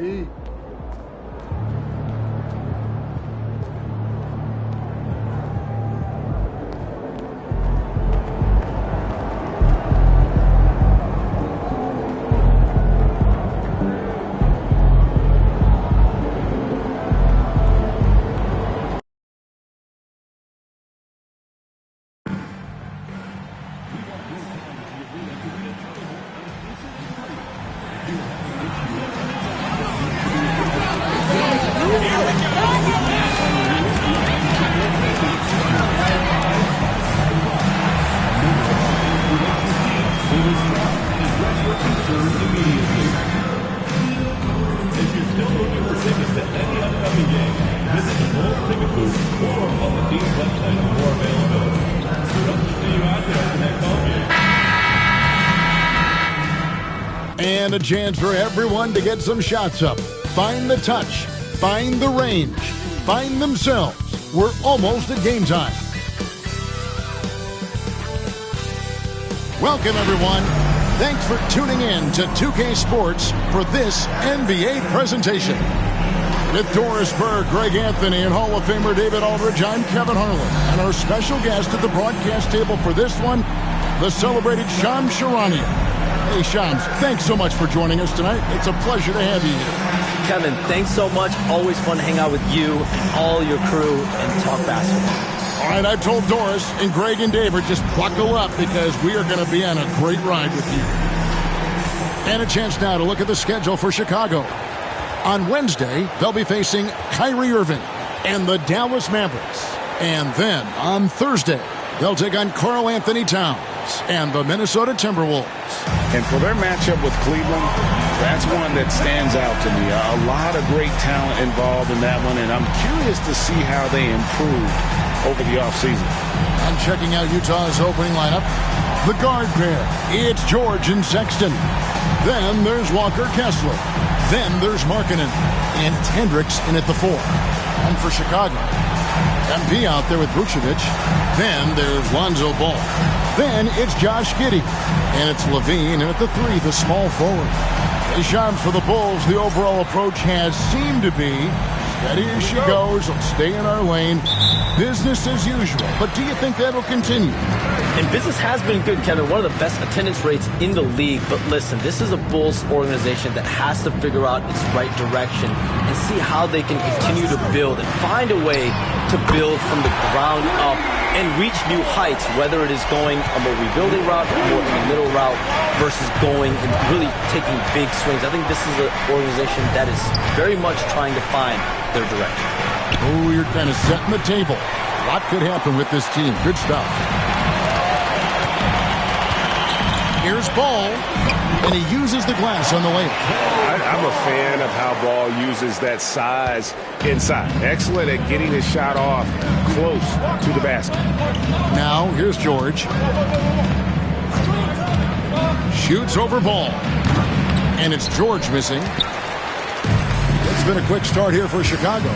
MVP. And a chance for everyone to get some shots up. Find the touch. Find the range. Find themselves. We're almost at game time. Welcome, everyone. Thanks for tuning in to 2K Sports for this NBA presentation. With Doris Burke, Greg Anthony, and Hall of Famer David Aldridge, I'm Kevin Harlan. And our special guest at the broadcast table for this one, the celebrated Shams Charania. Hey, Shams, thanks so much for joining us tonight. It's a pleasure to have you here. Kevin, thanks so much. Always fun to hang out with you and all your crew and talk basketball. All right, I've told Doris and Greg and David, just buckle up because we are going to be on a great ride with you. And a chance now to look at the schedule for Chicago. On Wednesday, they'll be facing Kyrie Irving and the Dallas Mavericks. And then on Thursday, they'll take on Karl Anthony Towns and the Minnesota Timberwolves. And for their matchup with Cleveland, that's one that stands out to me. A lot of great talent involved in that one, and I'm curious to see how they improve over the offseason. I'm checking out Utah's opening lineup. The guard pair, it's George and Sexton. Then there's Walker Kessler. Then there's Markkanen and Hendricks in at the 4. And for Chicago, MP out there with Vucevic. Then there's Lonzo Ball. Then it's Josh Giddey. And it's Levine in at the 3, the small forward. Hey, Shams, for the Bulls, the overall approach has seemed to be steady as she goes. Let's stay in our lane. Business as usual. But do you think that'll continue? And business has been good, Kevin. One of the best attendance rates in the league. But listen, this is a Bulls organization that has to figure out its right direction and see how they can continue to build and find a way to build from the ground up and reach new heights, whether it is going a more rebuilding route or more in the middle route versus going and really taking big swings. I think this is an organization that is very much trying to find their direction. Oh, you're kind of setting the table. A lot could happen with this team. Good stuff. Here's Ball, and he uses the glass on the layup. I'm a fan of how Ball uses that size inside. Excellent at getting his shot off close to the basket. Now, here's George. Shoots over Ball. And it's George missing. It's been a quick start here for Chicago.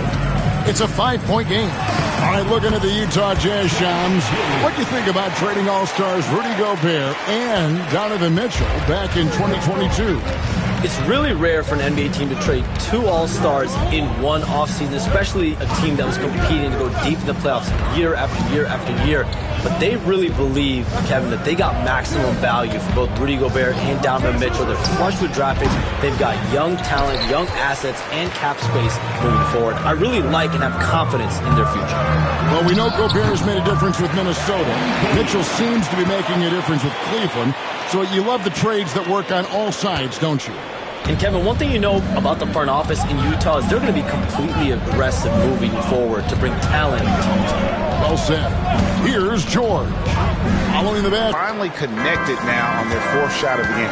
It's a 5-point game. All right, looking at the Utah Jazz, Shams. What do you think about trading All-Stars Rudy Gobert and Donovan Mitchell back in 2022? It's really rare for an NBA team to trade 2 All-Stars in one offseason, especially a team that was competing to go deep in the playoffs year after year after year. But they really believe, Kevin, that they got maximum value for both Rudy Gobert and Donovan Mitchell. They're flush with draft picks. They've got young talent, young assets, and cap space moving forward. I really like and have confidence in their future. Well, we know Gobert has made a difference with Minnesota. Mitchell seems to be making a difference with Cleveland. So you love the trades that work on all sides, don't you? And Kevin, one thing you know about the front office in Utah is they're going to be completely aggressive moving forward to bring talent to Utah. Well said. Here's George. Following the bat. Finally connected now on their 4th shot of the game.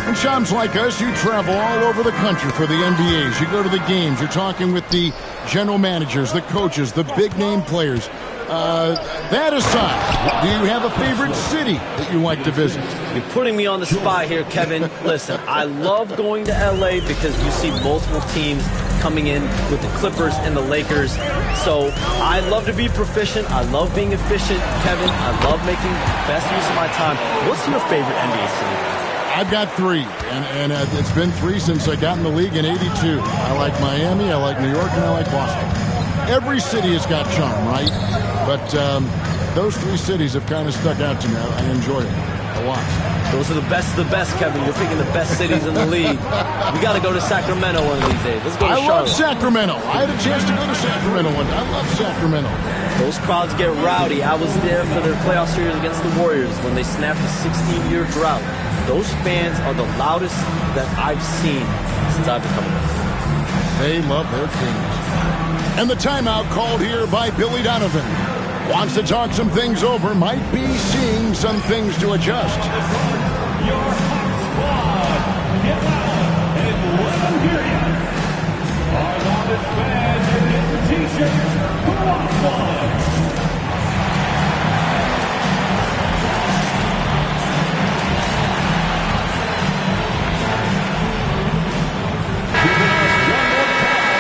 And Shams, like us, you travel all over the country for the NBAs. You go to the games. You're talking with the general managers, the coaches, the big-name players. That aside, do you have a favorite city that you like to visit? You're putting me on the spot here, Kevin. Listen, I love going to L.A. because you see multiple teams coming in with the Clippers and the Lakers. So I love to be proficient. I love being efficient, Kevin. I love making the best use of my time. What's your favorite NBA city? I've got three, and it's been three since I got in the league in '82. I like Miami, I like New York, and I like Boston. Every city has got charm, right? But those three cities have kind of stuck out to me. I enjoy it a lot. Those are the best of the best, Kevin. You're picking the best cities in the league. We got to go to Sacramento one of these days. Let's go to Charlotte. I love Sacramento. I had a chance to go to Sacramento one day. I love Sacramento. Those crowds get rowdy. I was there for their playoff series against the Warriors when they snapped a 16-year drought. Those fans are the loudest that I've seen since I've been coming here. They love their teams. And the timeout called here by Billy Donovan. Wants to talk some things over, might be seeing some things to adjust. Your hot squad, get loud and let them hear you. Our loudest fans are getting t-shirts, who wants one?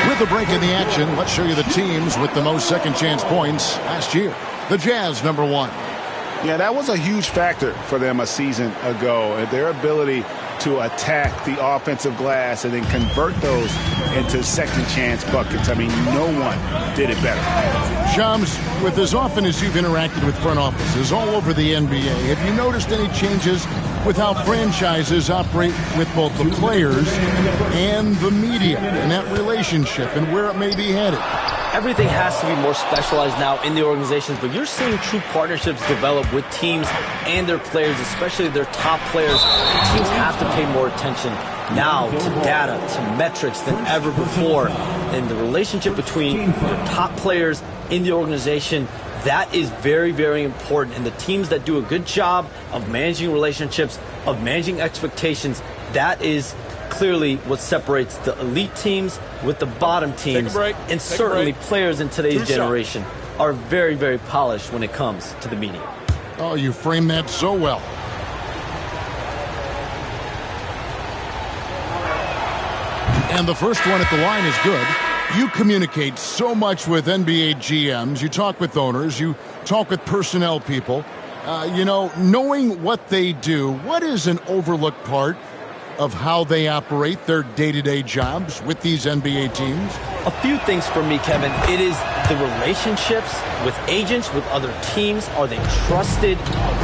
With the break in the action, let's show you the teams with the most second chance points last year. The Jazz, number one. Yeah, that was a huge factor for them a season ago. Their ability to attack the offensive glass and then convert those into second chance buckets. I mean, no one did it better. Shams, with as often as you've interacted with front offices all over the NBA, have you noticed any changes with how franchises operate with both the players and the media and that relationship and where it may be headed? Everything has to be more specialized now in the organizations, but you're seeing true partnerships develop with teams and their players, especially their top players. Teams have to pay more attention now to data, to metrics than ever before. And the relationship between your top players in the organization, that is very, very important. And the teams that do a good job of managing relationships, of managing expectations, that is clearly what separates the elite teams with the bottom teams. And certainly players in today's generation are very, very polished when it comes to the media. Oh, you framed that so well. And the first one at the line is good. You communicate so much with NBA GMs. You talk with owners. You talk with personnel people. Knowing what they do, what is an overlooked part of how they operate their day-to-day jobs with these NBA teams? A few things for me, Kevin. It is the relationships with agents, with other teams. Are they trusted?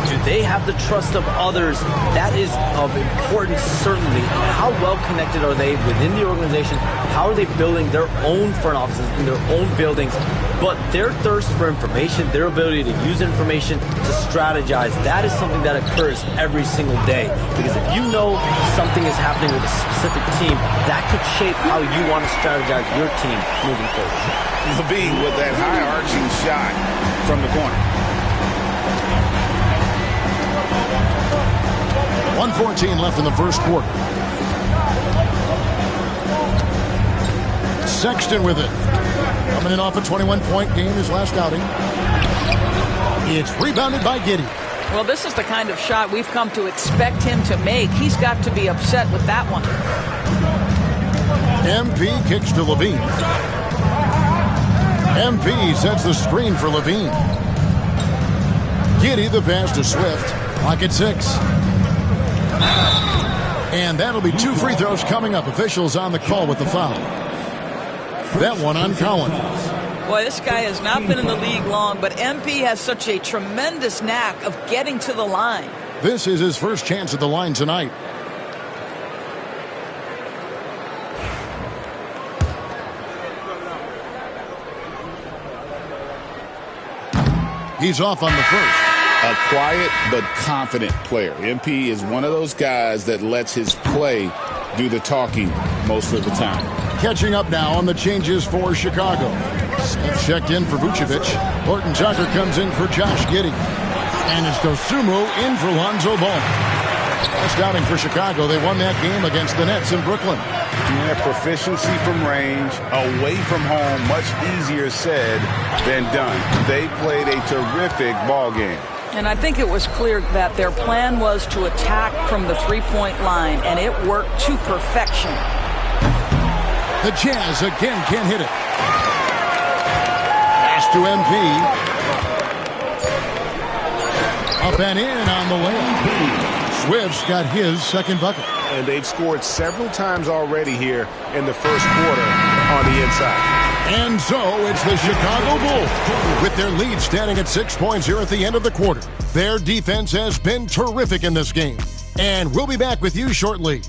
Do they have the trust of others? That is of importance, certainly. How well connected are they within the organization? How are they building their own front offices in their own buildings? But their thirst for information, their ability to use information, to strategize, that is something that occurs every single day. Because if you know something is happening with a specific team, that could shape how you want to strategize your team moving forward. Levine with that high-arching shot from the corner. 1:14 left in the first quarter. Sexton with it. Coming in off a 21-point game his last outing. It's rebounded by Giddey. Well, this is the kind of shot we've come to expect him to make. He's got to be upset with that one. MP kicks to Levine. MP sets the screen for Levine. Giddey the pass to Swift. Clock at 6. And that'll be 2 free throws coming up. Officials on the call with the foul. That one on Collins. Boy, this guy has not been in the league long, but MP has such a tremendous knack of getting to the line. This is his first chance at the line tonight. He's off on the first. A quiet but confident player. MP is one of those guys that lets his play do the talking most of the time. Catching up now on the changes for Chicago. Smith checked in for Vucevic. Horton Tucker comes in for Josh Giddey. And it's Dosunmu in for Lonzo Ball. Last outing for Chicago. They won that game against the Nets in Brooklyn. Yeah, proficiency from range, away from home, much easier said than done. They played a terrific ball game. And I think it was clear that their plan was to attack from the three-point line, and it worked to perfection. The Jazz again can't hit it. Pass to MP. Up and in on the lane. Swift's got his second bucket. And they've scored several times already here in the first quarter on the inside. And so it's the Chicago Bulls with their lead standing at 6 points here at the end of the quarter. Their defense has been terrific in this game. And we'll be back with you shortly.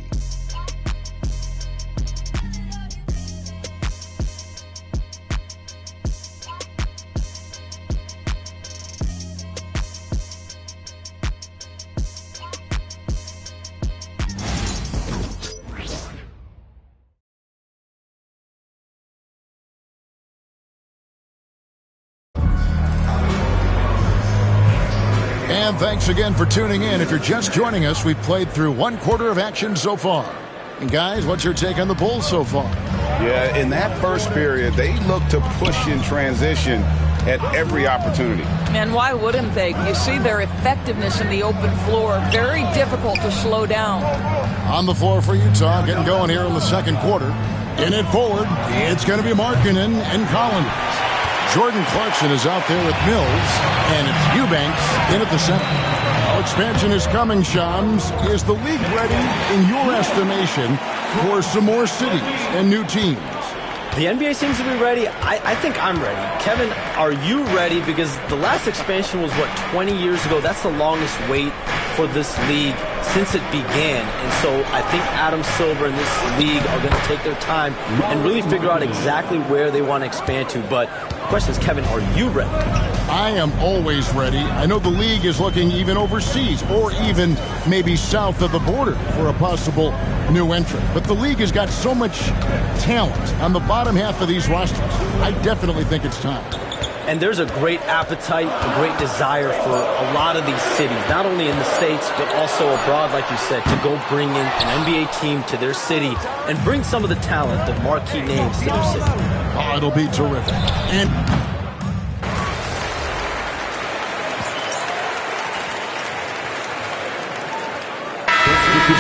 And thanks again for tuning in. If you're just joining us, we've played through one quarter of action so far. And guys, what's your take on the Bulls so far? Yeah, in that first period, they looked to push in transition at every opportunity. And why wouldn't they? You see their effectiveness in the open floor. Very difficult to slow down. On the floor for Utah, getting going here in the second quarter. In it forward, it's going to be Markkanen and Collins. Jordan Clarkson is out there with Mills, and it's Eubanks in at the center. Expansion is coming, Shams. Is the league ready, in your estimation, for some more cities and new teams? The NBA seems to be ready. I think I'm ready. Kevin, are you ready? Because the last expansion was, 20 years ago? That's the longest wait for this league since it began. And so I think Adam Silver and this league are going to take their time and really figure out exactly where they want to expand to. But the question is, Kevin, are you ready? I am always ready. I know the league is looking even overseas or even maybe south of the border for a possible new entrant. But the league has got so much talent on the bottom half of these rosters. I definitely think it's time. And there's a great appetite, a great desire for a lot of these cities, not only in the States, but also abroad, like you said, to go bring in an NBA team to their city and bring some of the talent, the marquee names to their city. Oh, it'll be terrific. And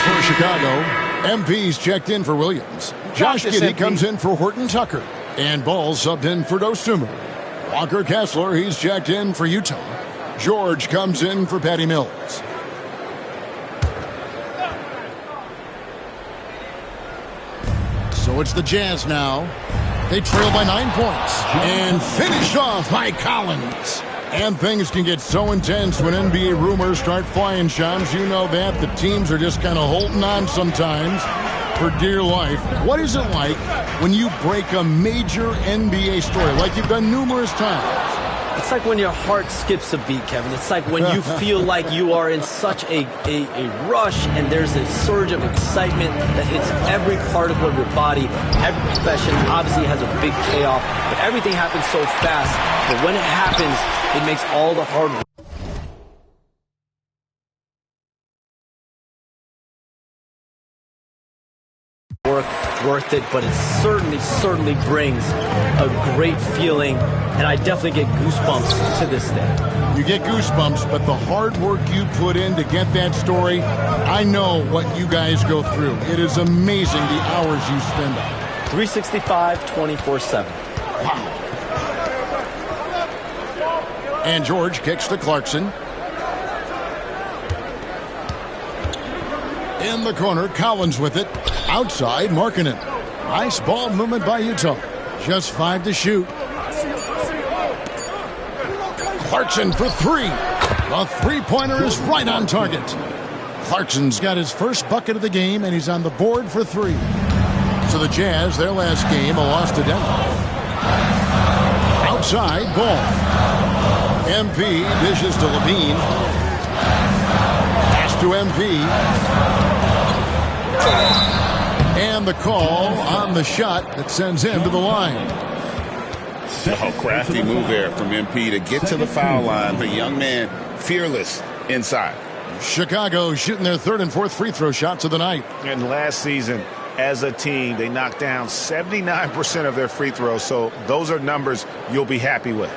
for Chicago, MP's checked in for Williams. Josh Giddey comes in for Horton Tucker. And Ball subbed in for Dosunmu. Walker Kessler, he's checked in for Utah. George comes in for Patty Mills. So it's the Jazz now. They trail by 9 points. And finished off by Collins. And things can get so intense when NBA rumors start flying, Shams. You know that. The teams are just kind of holding on sometimes for dear life. What is it like when you break a major NBA story, like you've done numerous times? It's like when your heart skips a beat, Kevin. It's like when you feel like you are in such a rush and there's a surge of excitement that hits every particle of your body. Every profession obviously has a big payoff, but everything happens so fast. But when it happens, it makes all the hard work worth it, but it certainly brings a great feeling, and I definitely get goosebumps to this day. You get goosebumps, but the hard work you put in to get that story, I know what you guys go through. It is amazing the hours you spend on it. 365, 24/7. Wow. And George kicks to Clarkson. In the corner, Collins with it. Outside, Markkanen. Nice ball movement by Utah. Just 5 to shoot. Clarkson for 3. The three-pointer is right on target. Clarkson's got his first bucket of the game, and he's on the board for 3. So the Jazz, their last game, a loss to Denver. Outside, Ball. MP dishes to Levine. Pass to MP. And the call on the shot that sends him to the line. Oh, crafty move there from MP to get to the foul line. The young man, fearless inside. Chicago shooting their third and fourth free throw shots of the night. And last season, as a team, they knocked down 79% of their free throws. So those are numbers you'll be happy with.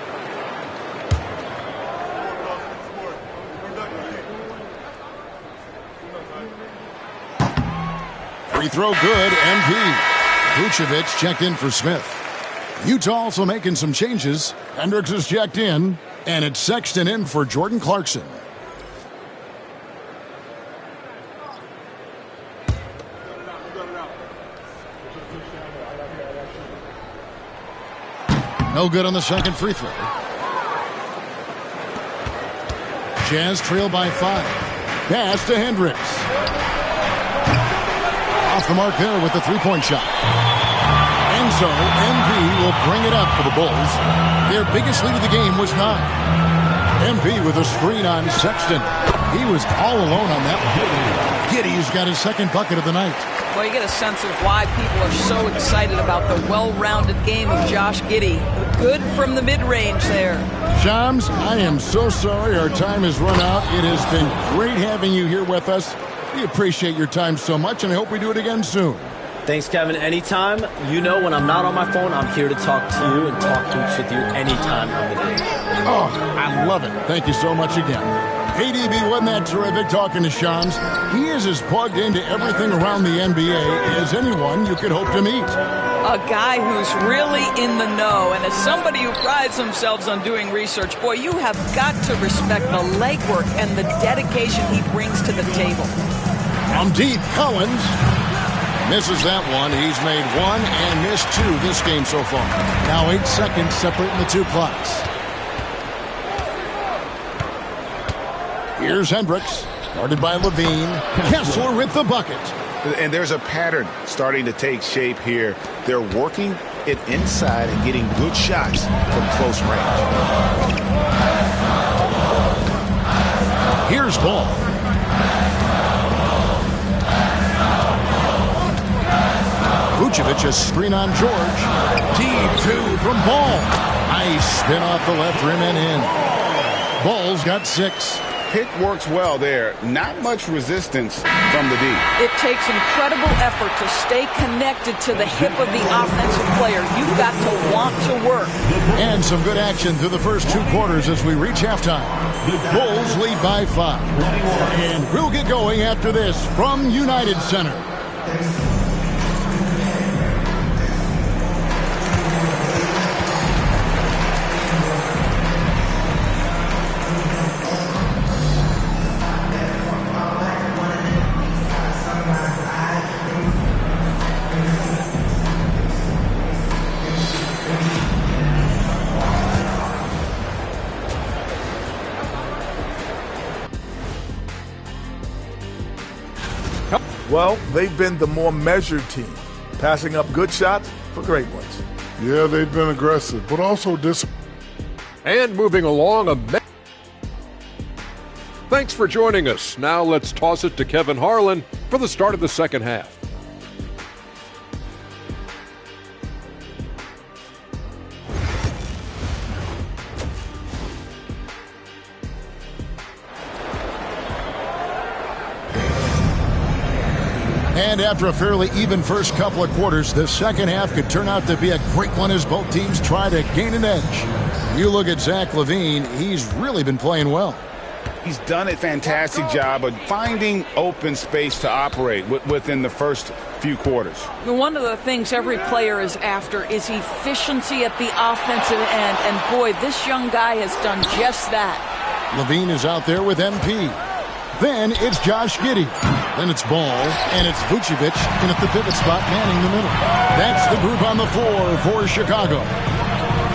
Free throw good, MP. Vucevic checked in for Smith. Utah also making some changes. Hendricks is checked in, and it's Sexton in for Jordan Clarkson. No good on the second free throw. Jazz trail by 5. Pass to Hendricks. Off the mark there with the three-point shot. And so MP will bring it up for the Bulls. Their biggest lead of the game was 9. MP with a screen on Sexton. He was all alone on that one. Giddey's got his second bucket of the night. Well, you get a sense of why people are so excited about the well-rounded game of Josh Giddey. Good from the mid-range there. Shams, I am so sorry our time has run out. It has been great having you here with us. We appreciate your time so much, and I hope we do it again soon. Thanks, Kevin. Anytime. You know when I'm not on my phone, I'm here to talk to you and talk hoops with you anytime of the day. Oh, I love it. Thank you so much again. Hey, DB, wasn't that terrific talking to Shams? He is as plugged into everything around the NBA as anyone you could hope to meet. A guy who's really in the know, and as somebody who prides themselves on doing research, boy, you have got to respect the legwork and the dedication he brings to the table. From deep, Collins misses that one. He's made 1 and missed 2 this game so far. Now 8 seconds separating the two clocks. Here's Hendricks, guarded by Levine. Kessler with the bucket. And there's a pattern starting to take shape here. They're working it inside and getting good shots from close range. Here's Ball. Vucevic a screen on George. Deep 2 from Ball. Nice spin off the left rim and in. Ball's got 6. Pick works well there. Not much resistance from the D. It takes incredible effort to stay connected to the hip of the offensive player. You've got to want to work. And some good action through the first 2 quarters as we reach halftime. Bulls lead by 5. And we'll get going after this from United Center. Well, they've been the more measured team, passing up good shots for great ones. Yeah, they've been aggressive, but also disciplined. And moving along, thanks for joining us. Now let's toss it to Kevin Harlan for the start of the second half. And after a fairly even first couple of quarters, the second half could turn out to be a great one as both teams try to gain an edge. You look at Zach LaVine, he's really been playing well. He's done a fantastic job of finding open space to operate within the first few quarters. One of the things every player is after is efficiency at the offensive end. And boy, this young guy has done just that. LaVine is out there with MP. Then it's Josh Giddey. Then it's Ball, and it's Vucevic in at the pivot spot, manning the middle. That's the group on the floor for Chicago.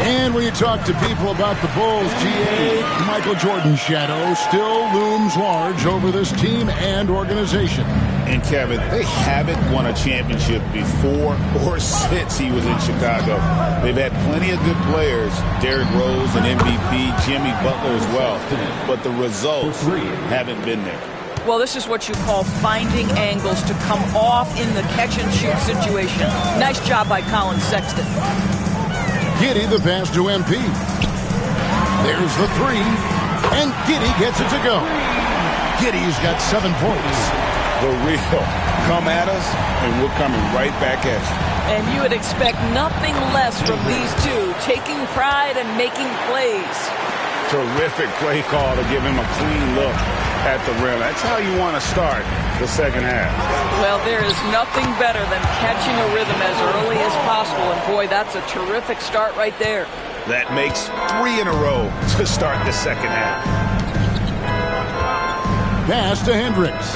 And when you talk to people about the Bulls, GA, Michael Jordan's shadow still looms large over this team and organization. And Kevin, they haven't won a championship before or since he was in Chicago. They've had plenty of good players, Derrick Rose and MVP, Jimmy Butler as well. But the results haven't been there. Well, this is what you call finding angles to come off in the catch-and-shoot situation. Nice job by Colin Sexton. Giddey the pass to MP. There's the 3, and Giddey gets it to go. Giddey's got 7 points. The real come at us, and we're coming right back at you. And you would expect nothing less from these two, taking pride and making plays. Terrific play call to give him a clean look at the rim. That's how you want to start the second half. Well, there is nothing better than catching a rhythm as early as possible. And boy, that's a terrific start right there. That makes 3 in a row to start the second half. Pass to Hendricks.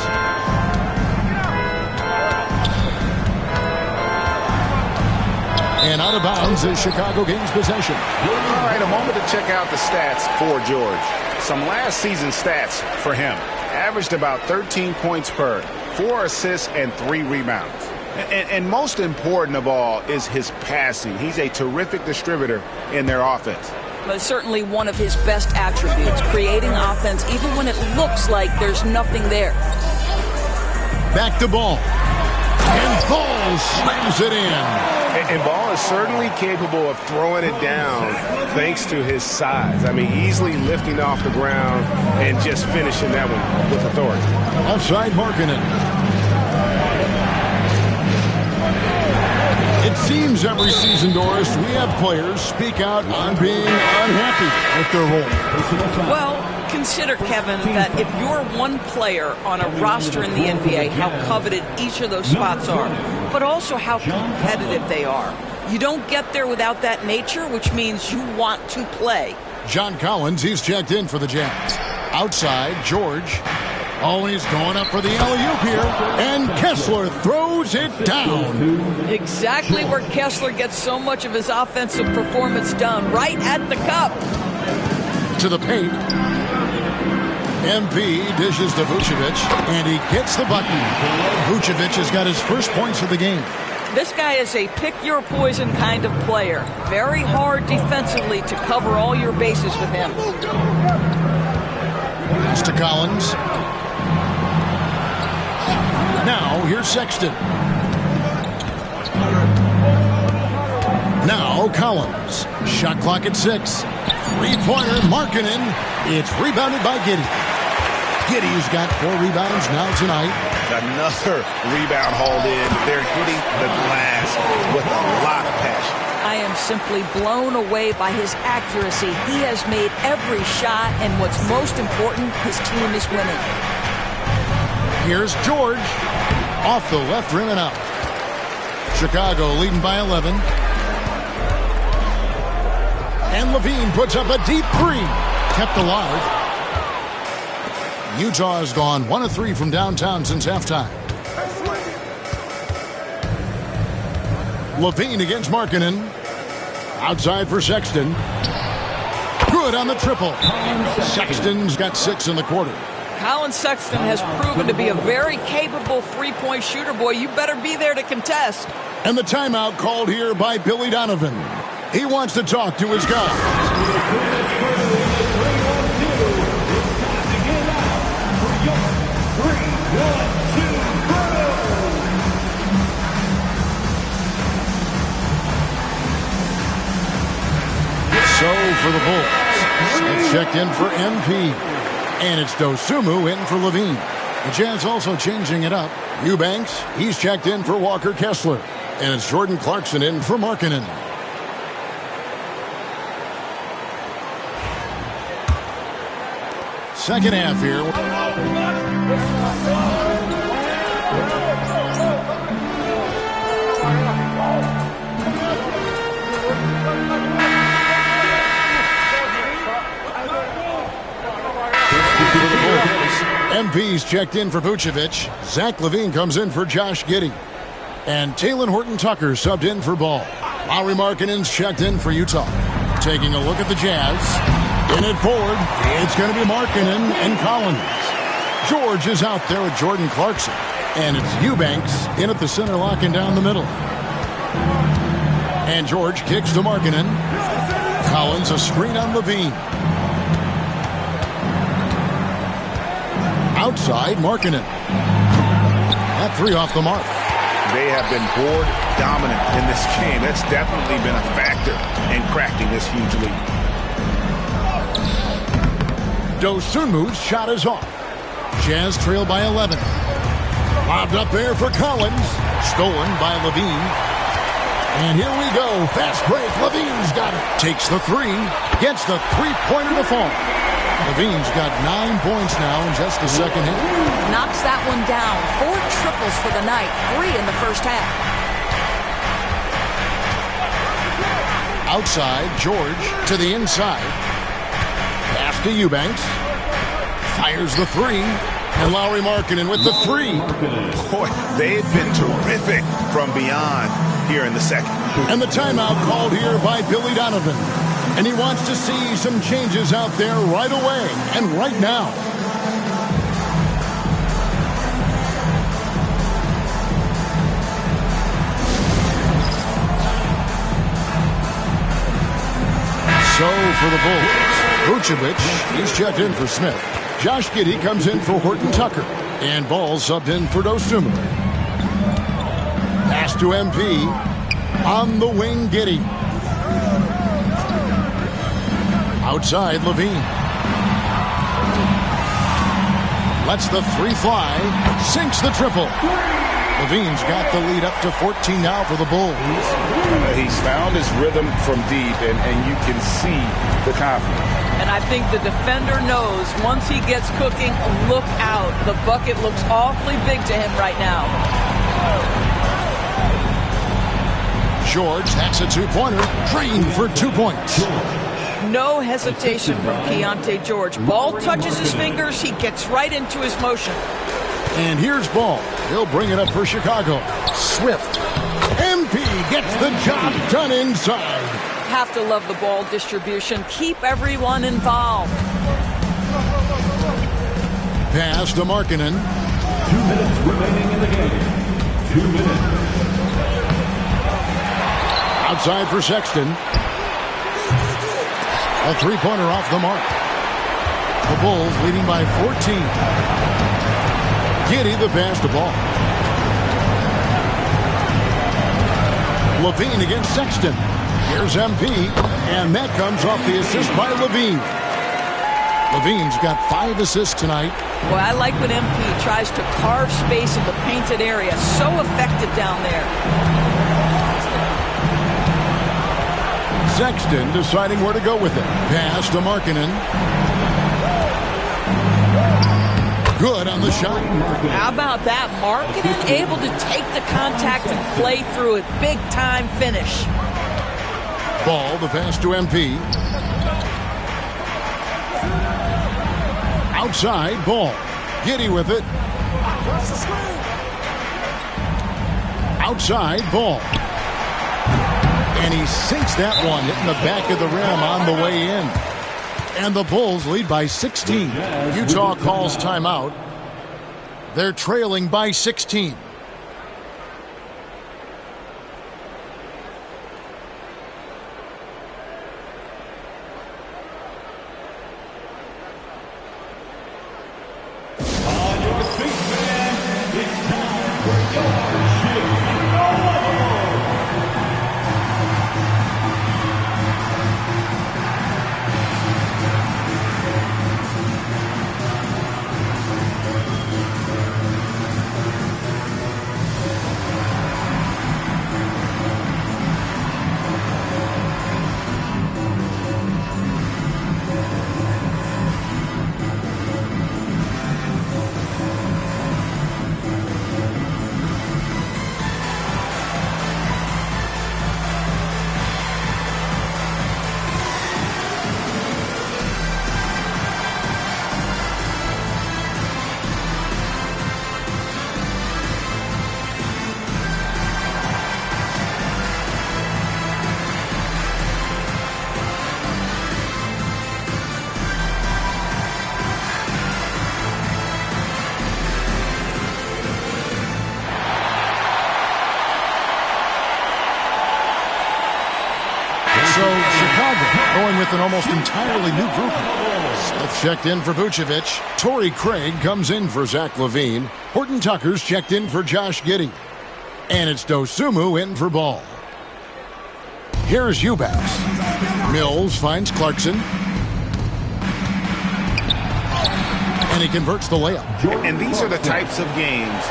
And out of bounds as Chicago gains possession. All right, a moment to check out the stats for George. Some last season stats for him. Averaged about 13 points per, 4 assists, and 3 rebounds. And most important of all is his passing. He's a terrific distributor in their offense. But certainly one of his best attributes, creating offense even when it looks like there's nothing there. Back to Ball. And Ball slams it in. And Ball is certainly capable of throwing it down thanks to his size. I mean, easily lifting off the ground and just finishing that one with authority. Offside Markkanen. It seems every season, Doris, we have players speak out on being unhappy with their role. Well, consider, Kevin, that if you're one player on a roster in the NBA, how coveted each of those spots are, but also how competitive they are. You don't get there without that nature, which means you want to play. John Collins, he's checked in for the Jazz. Outside, George. Always going up for the alley-oop here. And Kessler throws it down. Exactly where Kessler gets so much of his offensive performance done, right at the cup. To the paint. MP dishes to Vucevic, and he gets the button. Vucevic has got his first points of the game. This guy is a pick-your-poison kind of player. Very hard defensively to cover all your bases with him. Pass to Collins. Now, here's Sexton. Now, Collins. Shot clock at 6. Three-pointer, Markkanen. It's rebounded by Giddey. Giddey's got 4 rebounds now tonight. Another rebound hauled in. They're hitting the glass with a lot of passion. I am simply blown away by his accuracy. He has made every shot, and what's most important, his team is winning. Here's George. Off the left rim and out. Chicago leading by 11. And Levine puts up a deep 3. Kept alive. Utah has gone 1 of 3 from downtown since halftime. Levine against Markkanen. Outside for Sexton. Good on the triple. Sexton's got 6 in the quarter. Colin Sexton has proven to be a very capable three-point shooter. Boy, you better be there to contest. And the timeout called here by Billy Donovan. He wants to talk to his guys. So for the Bulls, Smith checked in for MP. And it's Dosunmu in for Levine. The Jazz also changing it up. Eubanks, he's checked in for Walker Kessler. And it's Jordan Clarkson in for Markkanen. Second half here. MP's checked in for Vucevic. Zach LaVine comes in for Josh Giddey. And Talen Horton-Tucker subbed in for Ball. Lauri Markkanen's checked in for Utah. Taking a look at the Jazz. In it forward, it's going to be Markkanen and Collins. George is out there with Jordan Clarkson. And it's Eubanks in at the center, locking down the middle. And George kicks to Markkanen. Collins a screen on LaVine. Outside, Markkanen. That 3 off the mark. They have been board dominant in this game. That's definitely been a factor in cracking this huge lead. Dosunmu's shot is off. Jazz trail by 11. Lobbed up there for Collins. Stolen by LaVine. And here we go. Fast break. LaVine's got it. Takes the 3. Gets the three-pointer to fall. LaVine's got 9 points now in just the second hit. Knocks that one down. 4 triples for the night. 3 in the first half. Outside, George to the inside. Pass to Eubanks. Fires the 3. And Lauri Markkanen with the 3. Boy, they've been terrific from beyond here in the second. And the timeout called here by Billy Donovan. And he wants to see some changes out there right away and right now. So for the Bulls, Vucevic, he's checked in for Smith. Josh Giddey comes in for Horton Tucker. And Ball subbed in for Dosunmu. Pass to MP. On the wing, Giddey. Outside, Levine. Lets the three fly. Sinks the triple. Levine's got the lead up to 14 now for the Bulls. He's found his rhythm from deep, and you can see the confidence. And I think the defender knows once he gets cooking, look out. The bucket looks awfully big to him right now. George, that's a two-pointer. Trained for 2 points. No hesitation from Keontae George. Ball touches his fingers. He gets right into his motion. And here's Ball. He'll bring it up for Chicago. Swift. MP gets the job done inside. Have to love the ball distribution. Keep everyone involved. Pass to Markkanen. 2 minutes remaining in the game. 2 minutes. Outside for Sexton. A three-pointer off the mark. The Bulls leading by 14. Giddey the pass to Ball. Levine against Sexton. Here's MP, and that comes off the assist by Levine. Levine's got 5 assists tonight. Boy, I like when MP tries to carve space in the painted area. So effective down there. Sexton deciding where to go with it. Pass to Markkanen. Good on the shot. How about that? Markkanen able to take the contact and play through it. Big time finish. Ball, the pass to MP. Outside, Ball. Giddey with it. Outside, Ball. And he sinks that one, hitting the back of the rim on the way in. And the Bulls lead by 16. Utah calls timeout. They're trailing by 16. Going with an almost entirely new group. Smith checked in for Vucevic. Torrey Craig comes in for Zach LaVine. Horton Tucker's checked in for Josh Giddey. And it's Dosunmu in for Ball. Here's Eubanks. Mills finds Clarkson. And he converts the layup. And these are the types of games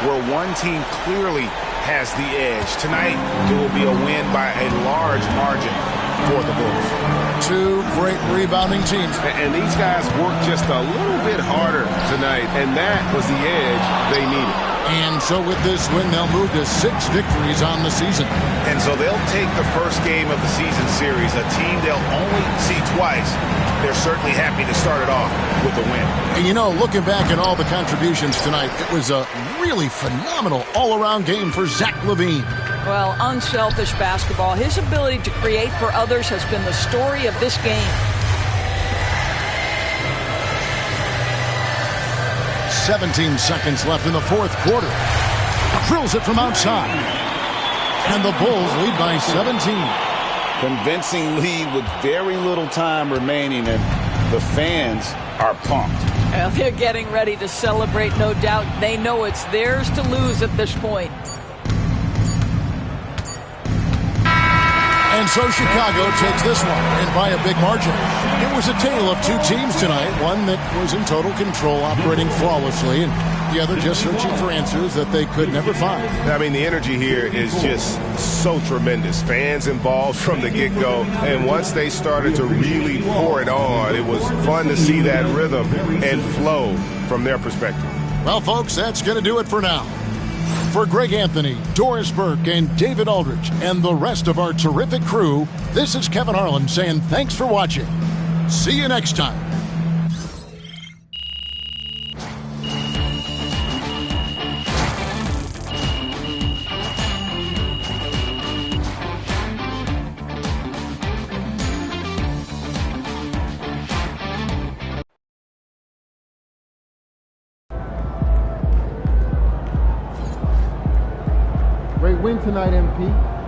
where one team clearly has the edge. Tonight, it will be a win by a large margin for the Bulls. 2 great rebounding teams. And these guys worked just a little bit harder tonight, and that was the edge they needed. And so with this win, they'll move to 6 victories on the season. And so they'll take the first game of the season series, a team they'll only see twice. They're certainly happy to start it off with a win. And you know, looking back at all the contributions tonight, it was a really phenomenal all-around game for Zach LaVine. Well, unselfish basketball. His ability to create for others has been the story of this game. 17 seconds left in the fourth quarter. Drills it from outside. And the Bulls lead by 17. Convincing lead with very little time remaining, and the fans are pumped. Well, they're getting ready to celebrate, no doubt. They know it's theirs to lose at this point. And so Chicago takes this one, and by a big margin. It was a tale of 2 teams tonight, one that was in total control, operating flawlessly, and the other just searching for answers that they could never find. I mean, the energy here is just so tremendous. Fans involved from the get-go, and once they started to really pour it on, it was fun to see that rhythm and flow from their perspective. Well, folks, that's going to do it for now. For Greg Anthony, Doris Burke, and David Aldridge, and the rest of our terrific crew, this is Kevin Harlan saying thanks for watching. See you next time. Great win tonight, MP.